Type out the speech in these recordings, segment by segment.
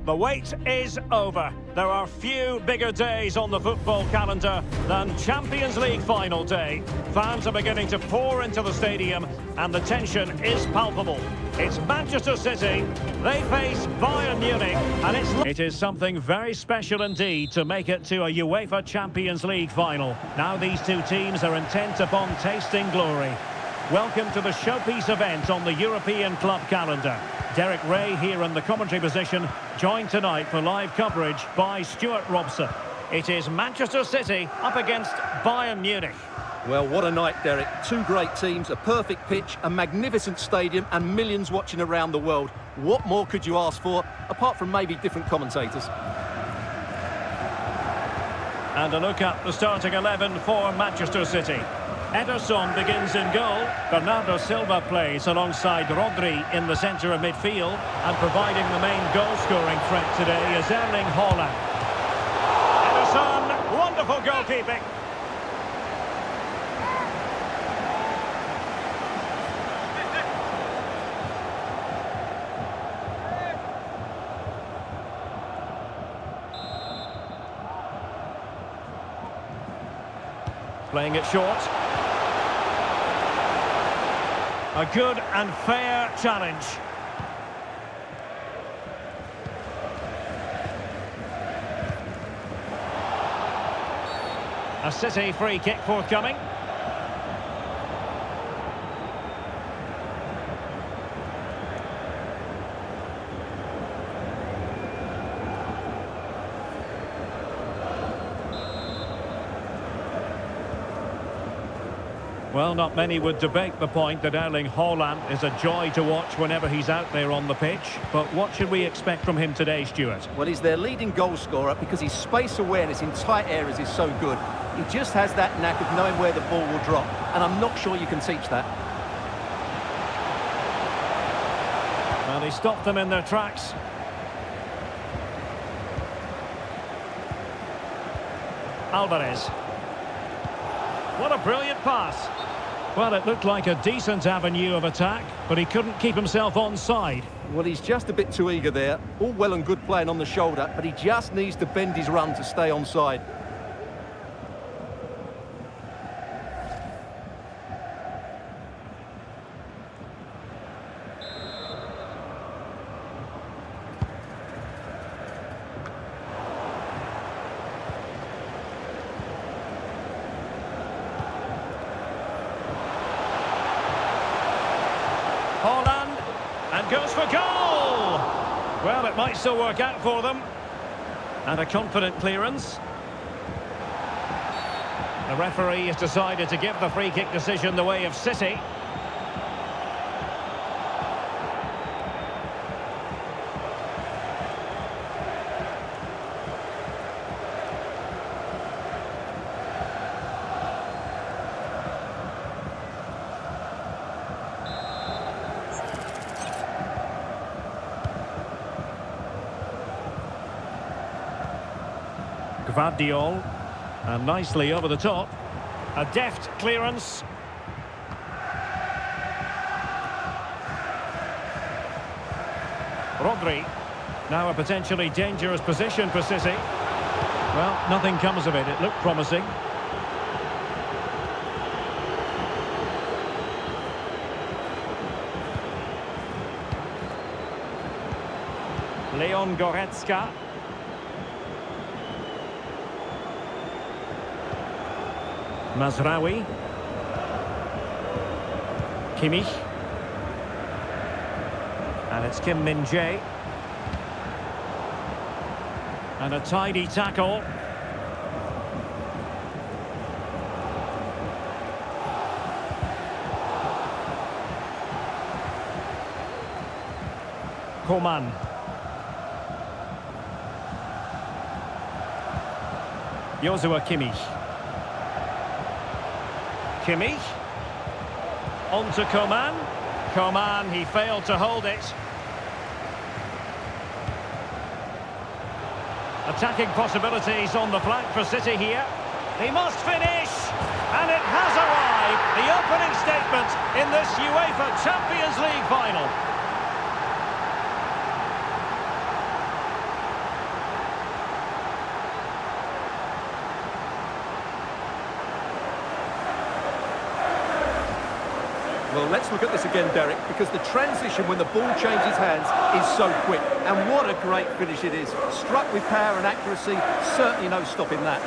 The wait is over. There are few bigger days on the football calendar than Champions League final day. Fans are beginning to pour into the stadium and the tension is palpable. It's Manchester City, they face Bayern Munich, and it is something very special indeed to make it to a UEFA Champions League final. Now these two teams are intent upon tasting glory. Welcome to the showpiece event on the European club calendar. Derek Ray here in the commentary position, joined tonight for live coverage by Stuart Robson. It is Manchester City up against Bayern Munich. Well, what a night, Derek. Two great teams, a perfect pitch, a magnificent stadium and millions watching around the world. What more could you ask for, apart from maybe different commentators? And a look at the starting 11 for Manchester City. Ederson begins in goal. Bernardo Silva plays alongside Rodri in the centre of midfield. And providing the main goal-scoring threat today is Erling Haaland. Ederson, wonderful goalkeeping. Playing it short. A good and fair challenge. A City free kick forthcoming. Well, not many would debate the point that Erling Haaland is a joy to watch whenever he's out there on the pitch. But what should we expect from him today, Stuart? Well, he's their leading goal scorer because his space awareness in tight areas is so good. He just has that knack of knowing where the ball will drop, and I'm not sure you can teach that. Well, he stopped them in their tracks. Alvarez. What a brilliant pass. Well, it looked like a decent avenue of attack, but he couldn't keep himself onside. Well, he's just a bit too eager there. All well and good playing on the shoulder, but he just needs to bend his run to stay onside. Haaland, and goes for goal! Well, it might still work out for them. And a confident clearance. The referee has decided to give the free kick decision the way of City. Gvardiol, and nicely over the top. A deft clearance. Rodri. Now a potentially dangerous position for City. Well, nothing comes of it. It looked promising. Leon Goretzka. Mazraoui. Kimmich. And it's Kim Min-jae. And a tidy tackle. Coman. Joshua Kimmich. Kimmich. On to Coman. Coman, he failed to hold it. Attacking possibilities on the flank for City here. He must finish! And it has arrived! The opening statement in this UEFA Champions League final. Well, let's look at this again, Derek, because the transition when the ball changes hands is so quick. And what a great finish it is. Struck with power and accuracy, certainly no stopping that.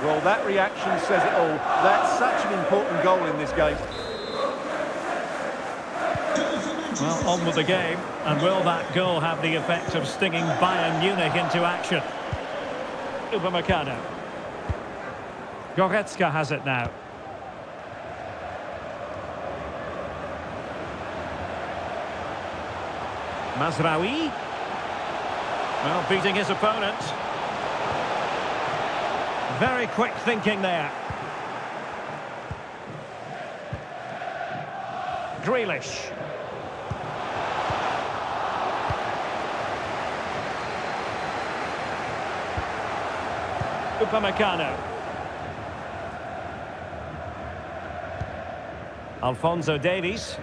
Well, that reaction says it all. That's such an important goal in this game. Well, on with the game. And will that goal have the effect of stinging Bayern Munich into action? Mzpanda. Goretzka has it now. Mazraoui. Well, beating his opponent. Very quick thinking there. Grealish. Upamecano. Alphonso Davies.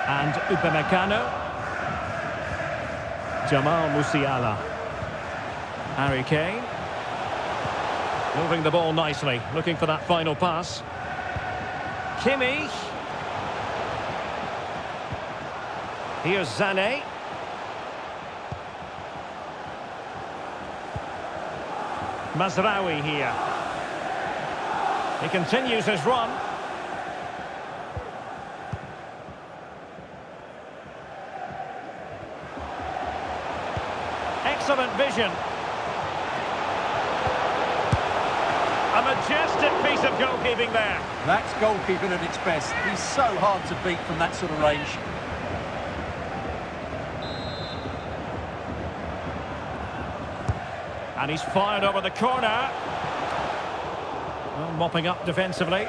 And Upamecano. Jamal Musiala. Harry Kane. Moving the ball nicely, looking for that final pass. Kimmich. Here's Sané. Mazraoui here. He continues his run. Excellent vision. A majestic piece of goalkeeping there. That's goalkeeping at its best. He's so hard to beat from that sort of range. And he's fired over the corner. Well, mopping up defensively.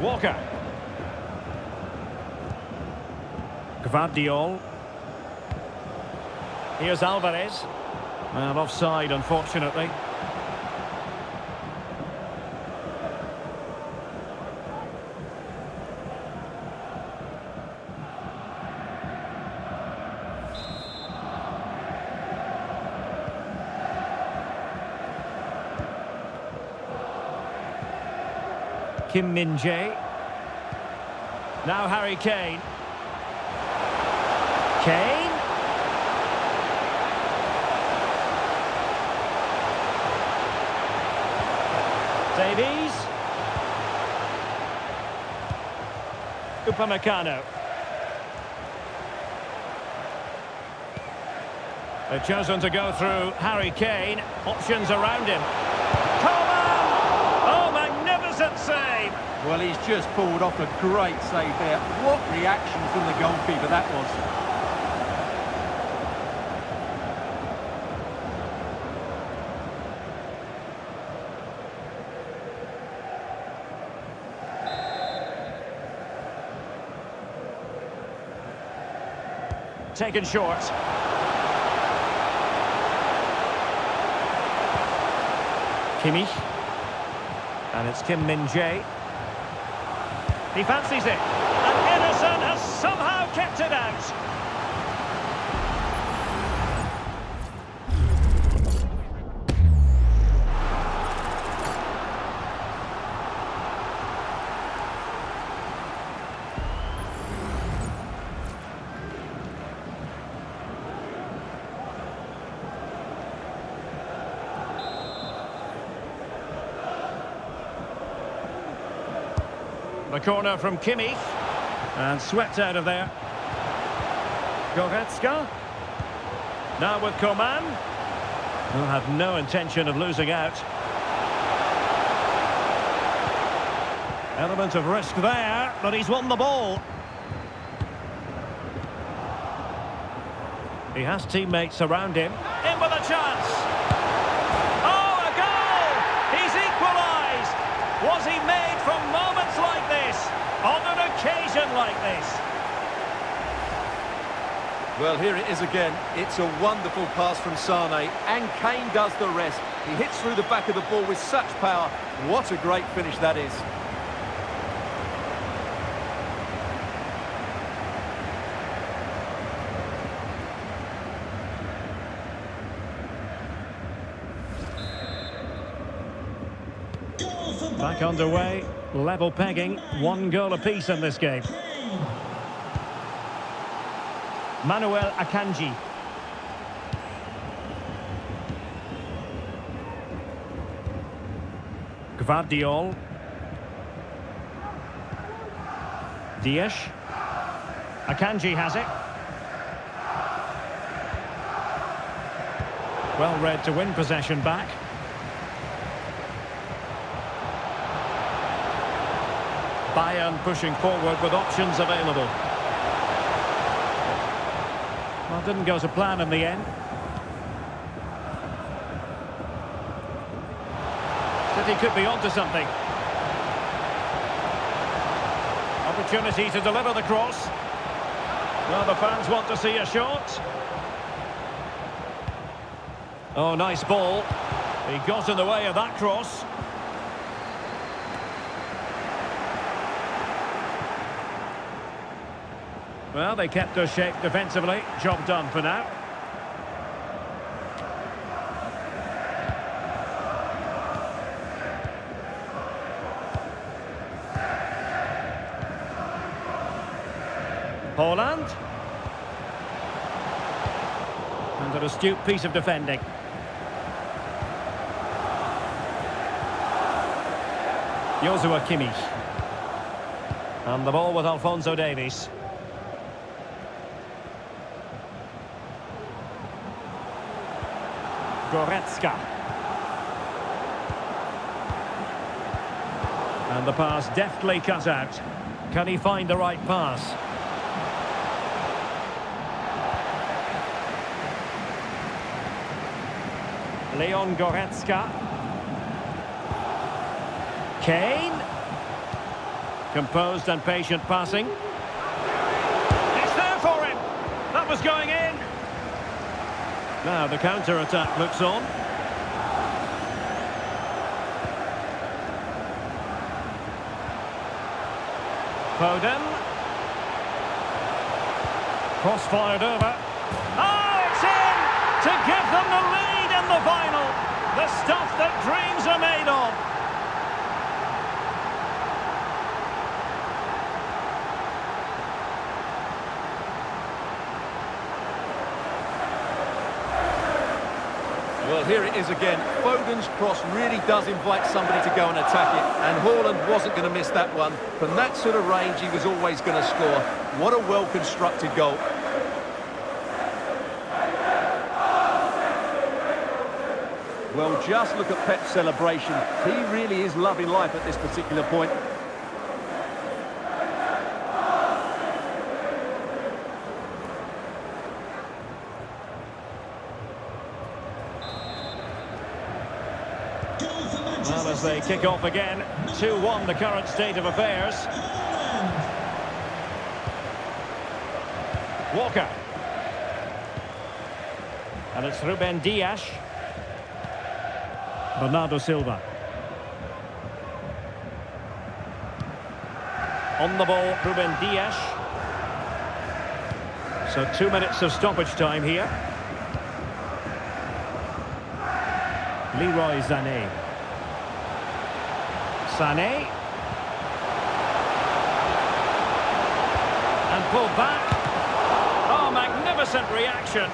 Walker. Gvardiol. Here's Alvarez. Well, offside, unfortunately. Kim Min-jae. Now Harry Kane. Kane. Davies. Upamecano. They've chosen to go through Harry Kane. Options around him. Coman! Oh, magnificent save! Well, he's just pulled off a great save there. What reaction from the goalkeeper that was. Taken short. Kimmich. And it's Kim Min-jae. He fancies it. And Ederson has somehow kept it out. The corner from Kimmich. And swept out of there. Goretzka. Now with Coman. Will have no intention of losing out. Element of risk there, but he's won the ball. He has teammates around him. In with a chance. Oh, a goal! He's equalised. Was he made from moments like this? On an occasion like this? Well, here it is again. It's a wonderful pass from Sané, and Kane does the rest. He hits through the back of the ball with such power. What a great finish that is. Back underway, level pegging, 1 goal apiece in this game. Manuel Akanji. Gvardiol. Dias. Akanji has it. Well read to win possession back. Bayern pushing forward with options available. Well, didn't go to plan in the end. City could be onto something. Opportunity to deliver the cross. Well, the fans want to see a shot. Oh, nice ball. He got in the way of that cross. Well, they kept us shape defensively. Job done for now. Holland. And an astute piece of defending. Joshua Kimmich. And the ball with Alphonso Davies. Goretzka. And the pass deftly cut out. Can he find the right pass? Leon Goretzka. Kane. Composed and patient passing. It's there for him. That was going in. Now the counter-attack looks on. Foden. Cross fired over. Oh, it's in! To give them the lead in the final. The stuff that dreams are made of. Well, here it is again. Foden's cross really does invite somebody to go and attack it, and Haaland wasn't going to miss that one. From that sort of range, he was always going to score. What a well-constructed goal. Well, just look at Pep's celebration. He really is loving life at this particular point. Well, as they kick off again, 2-1 the current state of affairs. Walker. And it's Ruben Dias. Bernardo Silva. On the ball, Ruben Dias. So 2 minutes of stoppage time here. Leroy Sané. Sané. And pulled back. Oh, magnificent reaction.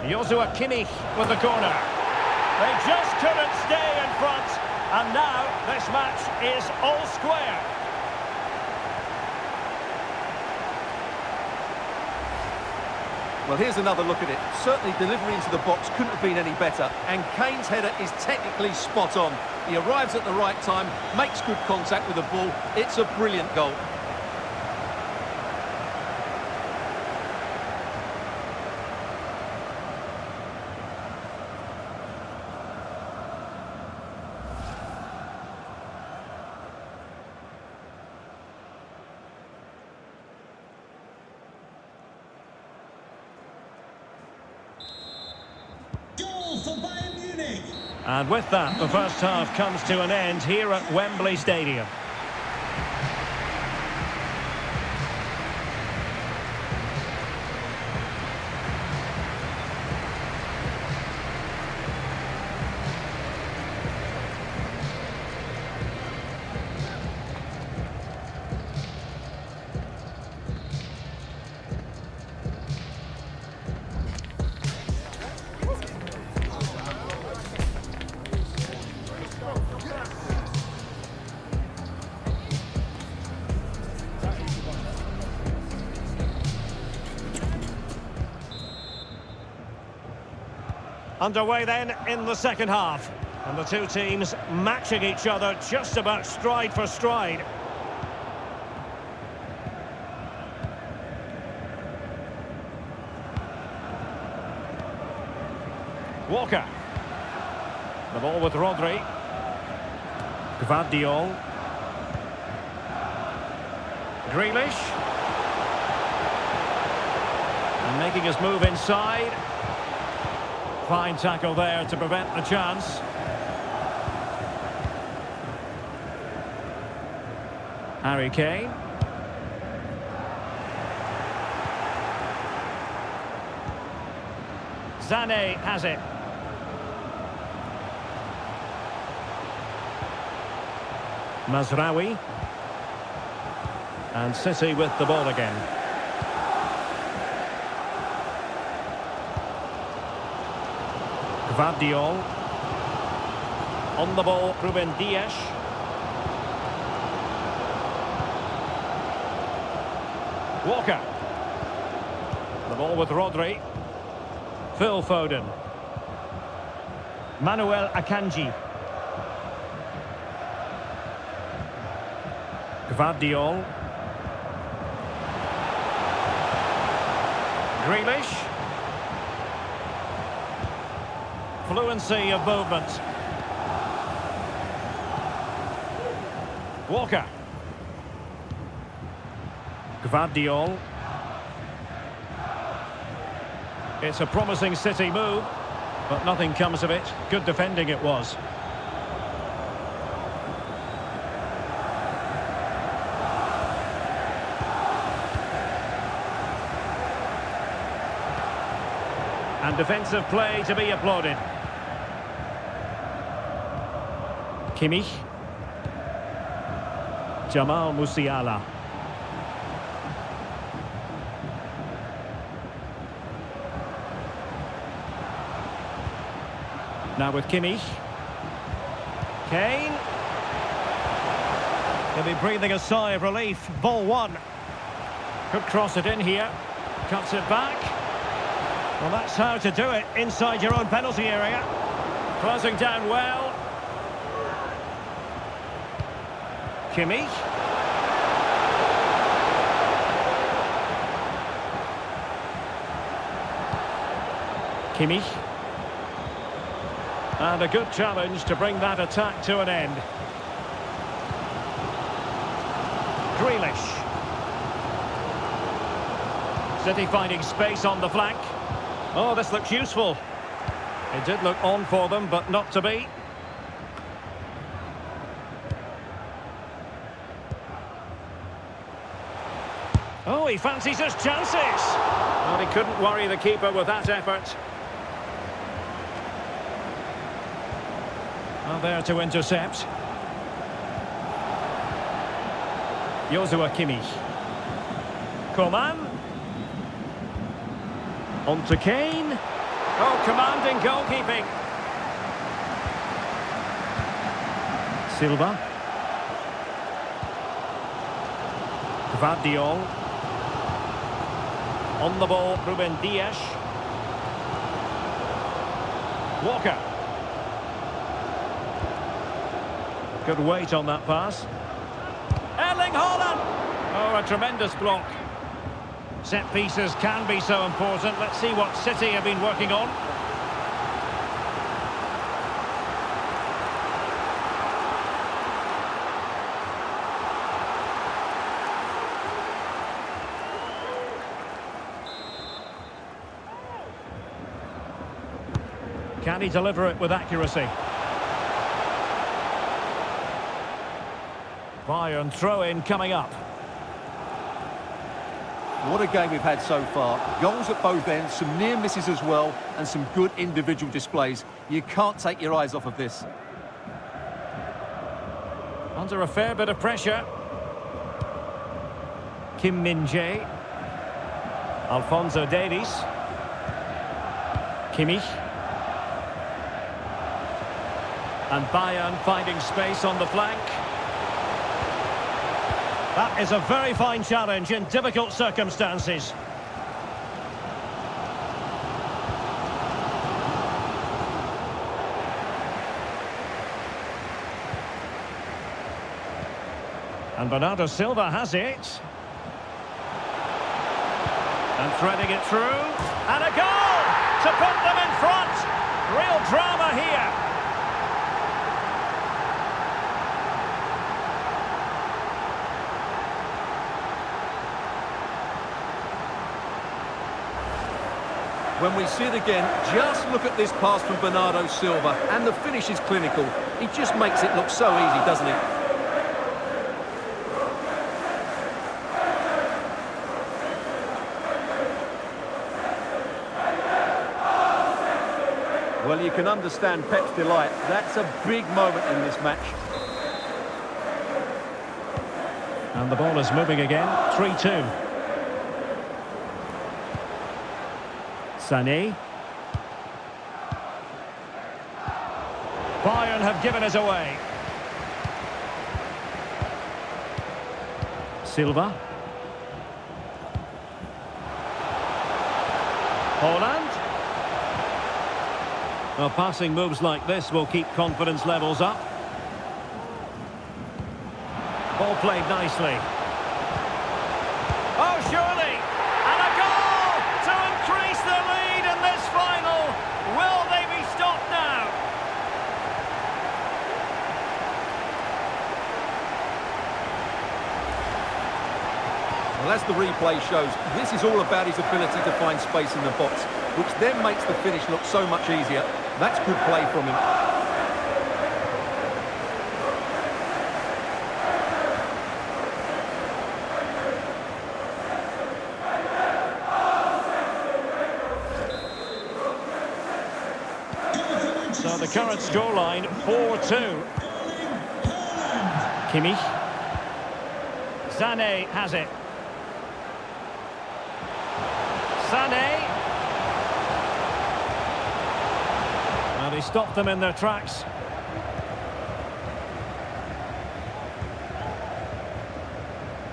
Joshua Kimmich with the corner. They just couldn't stay in front, and now this match is all square. Well, here's another look at it. Certainly delivery into the box couldn't have been any better, and Kane's header is technically spot on. He arrives at the right time, makes good contact with the ball. It's a brilliant goal. for Bayern Munich. And with that, the first half comes to an end here at Wembley Stadium. Underway then in the second half. And the two teams matching each other just about stride for stride. Walker. The ball with Rodri. Gvardiol. Grealish. And making his move inside. Fine tackle there to prevent the chance. Harry Kane. Sané has it. Mazraoui. And City with the ball again. Gvardiol. On the ball, Ruben Dias. Walker. The ball with Rodri. Phil Foden. Manuel Akanji. Gvardiol. Grealish. Fluency of movement. Walker. Gvardiol. It's a promising City move, but nothing comes of it. Good defending it was. And defensive play to be applauded. Kimmich. Jamal Musiala. Now with Kimmich. Kane. He'll be breathing a sigh of relief. Ball one. Could cross it in here. Cuts it back. Well, that's how to do it inside your own penalty area. Closing down well. Kimmich. Kimmich. And a good challenge to bring that attack to an end. Grealish. City finding space on the flank. Oh, this looks useful. It did look on for them, but not to be. Oh, he fancies his chances. Well, he couldn't worry the keeper with that effort. Well, there to intercept. Joshua Kimmich. Coman. On to Kane. Oh, commanding goalkeeping. Silva. Gvardiol. On the ball, Ruben Dias. Walker. Good weight on that pass. Erling Haaland! Oh, a tremendous block. Set pieces can be so important. Let's see what City have been working on. Can he deliver it with accuracy? Bayern throw-in coming up. What a game we've had so far. Goals at both ends, some near misses as well, and some good individual displays. You can't take your eyes off of this. Under a fair bit of pressure. Kim Min-jae. Alphonso Davies. Kimmich. And Bayern finding space on the flank. That is a very fine challenge in difficult circumstances. And Bernardo Silva has it. And threading it through. And a goal to put them in front. Real drama here. When we see it again, just look at this pass from Bernardo Silva, and the finish is clinical. He just makes it look so easy, doesn't he? Well, you can understand Pep's delight. That's a big moment in this match. And the ball is moving again. 3-2. Sané. Bayern have given us away. Silva. Holland. Well, passing moves like this will keep confidence levels up. Ball played nicely. Oh, surely! And a goal to increase the lead in this final. Will they be stopped now? Well, as the replay shows, this is all about his ability to find space in the box, which then makes the finish look so much easier. That's good play from him. So the current scoreline, 4-2. Kimmich. Sané has it. Sané. And he stopped them in their tracks.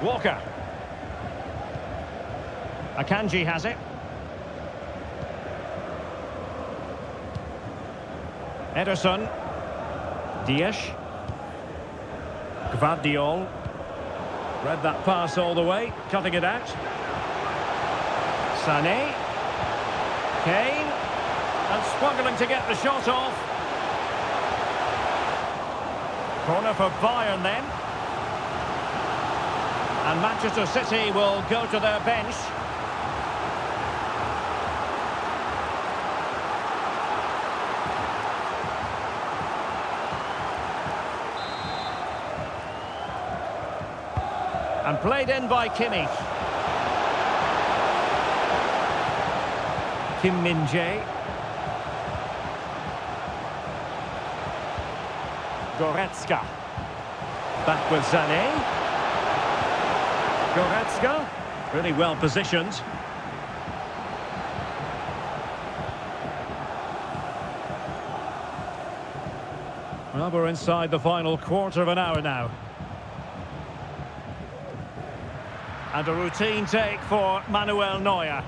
Walker. Akanji has it. Ederson. Dias. Gvardiol. Read that pass all the way, cutting it out. Sané. Kane. And struggling to get the shot off. Corner for Bayern then. And Manchester City will go to their bench. And played in by Kimmich. Kim Min-jae. Goretzka. Back with Sané. Goretzka. Really well positioned. Well, we're inside the final quarter of an hour now. And a routine take for Manuel Neuer.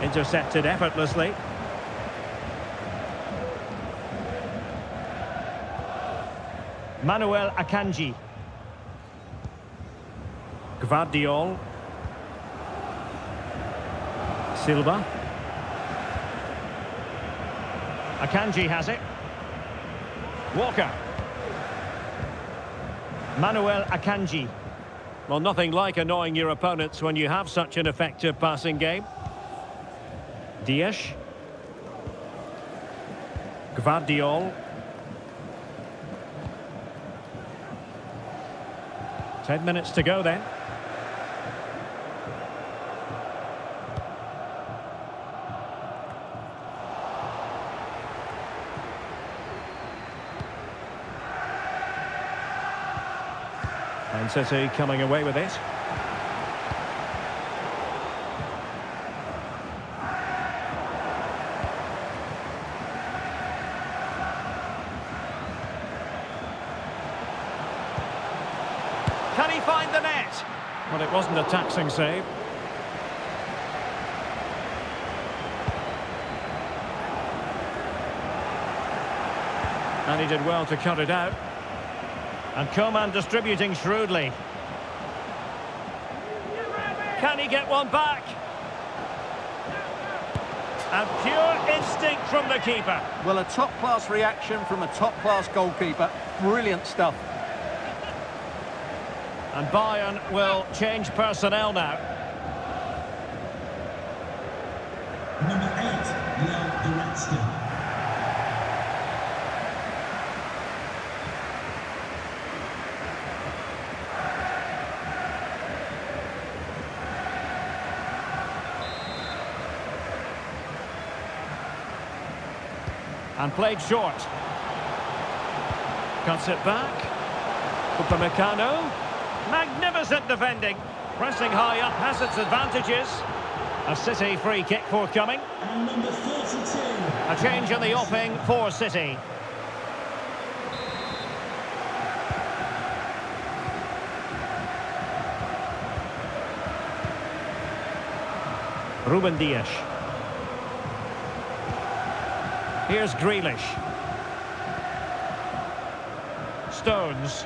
Intercepted effortlessly. Manuel Akanji. Gvardiol. Silva. Akanji has it. Walker. Manuel Akanji. Well, nothing like annoying your opponents when you have such an effective passing game. Dias. Gvardiol. 10 minutes to go then. And City coming away with it. Can he find the net? Well, it wasn't a taxing save. And he did well to cut it out. And Coman distributing shrewdly. Can he get one back? And pure instinct from the keeper. Well, a top-class reaction from a top-class goalkeeper. Brilliant stuff. And Bayern will change personnel now. Number 8, Leon Goretzka. And played short. Cuts it back. Upamecano. Magnificent defending. Pressing high up has its advantages. A City free kick forthcoming. And number 42. A change in the offing for City. Ruben Dias. Here's Grealish. Stones.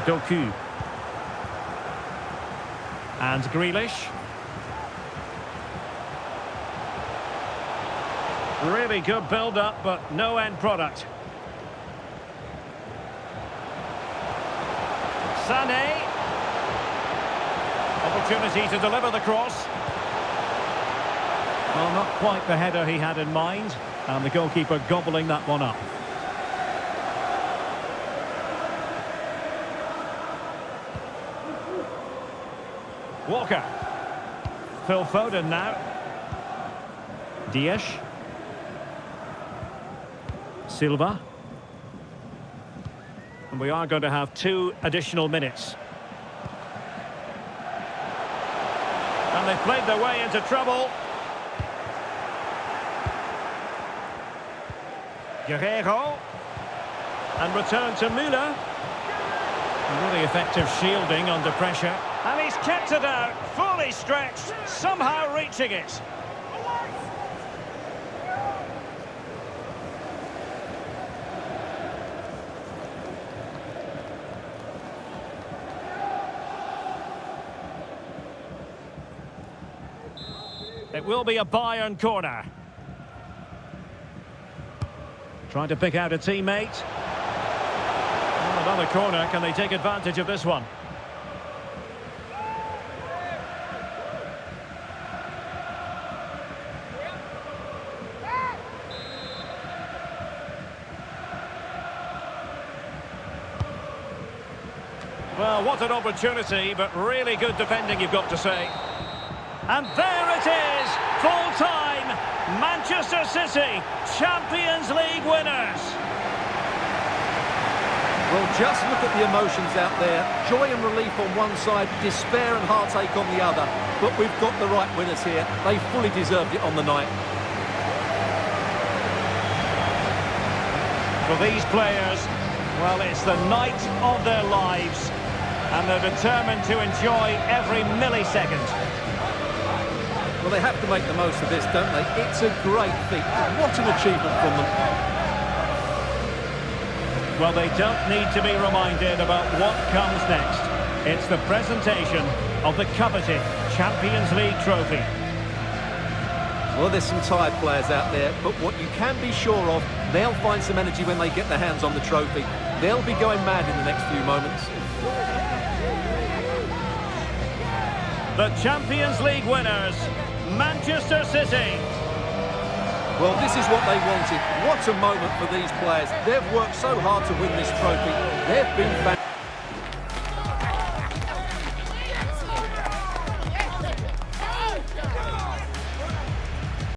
Doku. And Grealish. Really good build-up, but no end product. Sané. Opportunity to deliver the cross. Well, not quite the header he had in mind, and the goalkeeper gobbling that one up. Walker. Phil Foden now. Dias. Silva. And we are going to have 2 additional minutes. And they've played their way into trouble. Guerrero. And return to Müller. Really effective shielding under pressure. And he's kept it out, fully stretched, somehow reaching it. It will be a Bayern corner. Trying to pick out a teammate. Oh, another corner. Can they take advantage of this one? Well, what an opportunity, but really good defending, you've got to say. And there it is, full-time, Manchester City, Champions League winners. Well, just look at the emotions out there. Joy and relief on one side, despair and heartache on the other. But we've got the right winners here. They fully deserved it on the night. For these players, well, it's the night of their lives. And they're determined to enjoy every millisecond. Well, they have to make the most of this, don't they? It's a great feat. What an achievement from them. Well, they don't need to be reminded about what comes next. It's the presentation of the coveted Champions League trophy. Well, there's some tired players out there, but what you can be sure of, they'll find some energy when they get their hands on the trophy. They'll be going mad in the next few moments. The Champions League winners, Manchester City. Well, this is what they wanted. What a moment for these players. They've worked so hard to win this trophy. They've been fantastic.